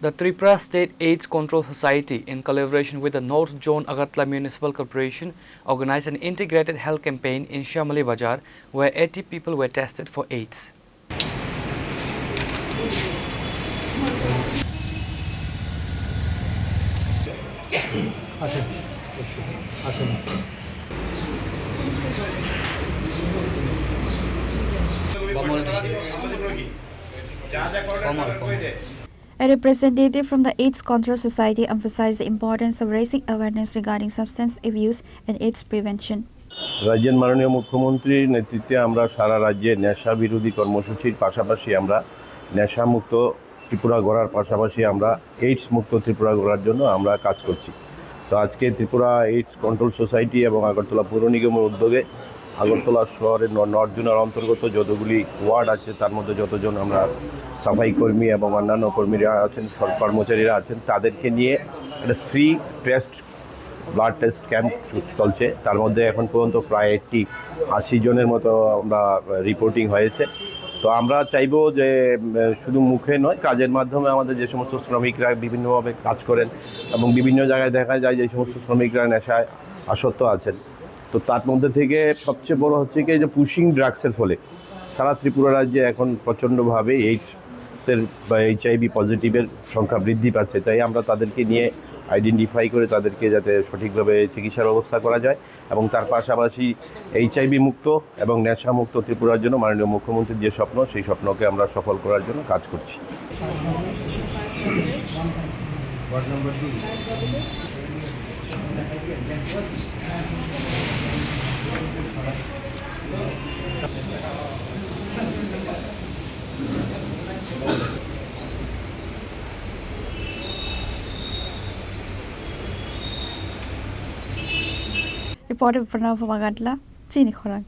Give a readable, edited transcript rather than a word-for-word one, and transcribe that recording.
The Tripura State AIDS Control Society, in collaboration with the North Zone Agartala Municipal Corporation, organized an integrated health campaign in Shyamalibazar where 80 people were tested for AIDS. A representative from the AIDS Control Society emphasized the importance of raising awareness regarding substance abuse and AIDS prevention. রাজ্যের মাননীয় মুখ্যমন্ত্রীর নেতৃত্বে আমরা সারা রাজ্যে নেশা বিরোধী কর্মসূচির পাশাপাশি আমরা নেশামুক্ত ত্রিপুরা গড়ার পাশাপাশি আমরা এইডস মুক্ত ত্রিপুরা গড়ার জন্য আমরা কাজ করছি। তো আজকে ত্রিপুরা এইডস কন্ট্রোল সোসাইটি এবং আগরতলা পৌর নিগমের উদ্যোগে আগরতলা শহরের নর্থ জোনের অন্তর্গত যতগুলি ওয়ার্ড আছে তার মধ্যে যতজন আমরা সাফাই কর্মী এবং অন্যান্য কর্মীরা আছেন, কর্মচারীরা আছেন, তাদেরকে নিয়ে একটা free test blood test camp চলছে। তার মধ্যে এখন পর্যন্ত প্রায় 80 জনের মতো আমরা রিপোর্টিং হয়েছে। তো আমরা চাইবো যে শুধু মুখে নয়, কাজের মাধ্যমে আমাদের যে সমস্ত শ্রমিকরা বিভিন্নভাবে কাজ করেন এবং বিভিন্ন জায়গায় দেখা যায় যে সমস্ত শ্রমিকরা নেশায় আসক্ত আছেন, তো তার মধ্যে থেকে সবচেয়ে বড় হচ্ছে কি যে পুশিং ড্রাগসের ফলে সারা ত্রিপুরা রাজ্যে এখন প্রচণ্ডভাবে এইডসের বা HIV পজিটিভের সংখ্যা বৃদ্ধি পাচ্ছে। তাই আমরা তাদেরকে নিয়ে আইডেন্টিফাই করে তাদেরকে যাতে সঠিকভাবে চিকিৎসার ব্যবস্থা করা যায় এবং তার পাশাপাশি HIV মুক্ত এবং নেশামুক্ত ত্রিপুরার জন্য মাননীয় মুখ্যমন্ত্রীর যে স্বপ্ন, সেই স্বপ্নকে আমরা সফল করার জন্য কাজ করছি। Reported from Agartala, Chini, Khorang.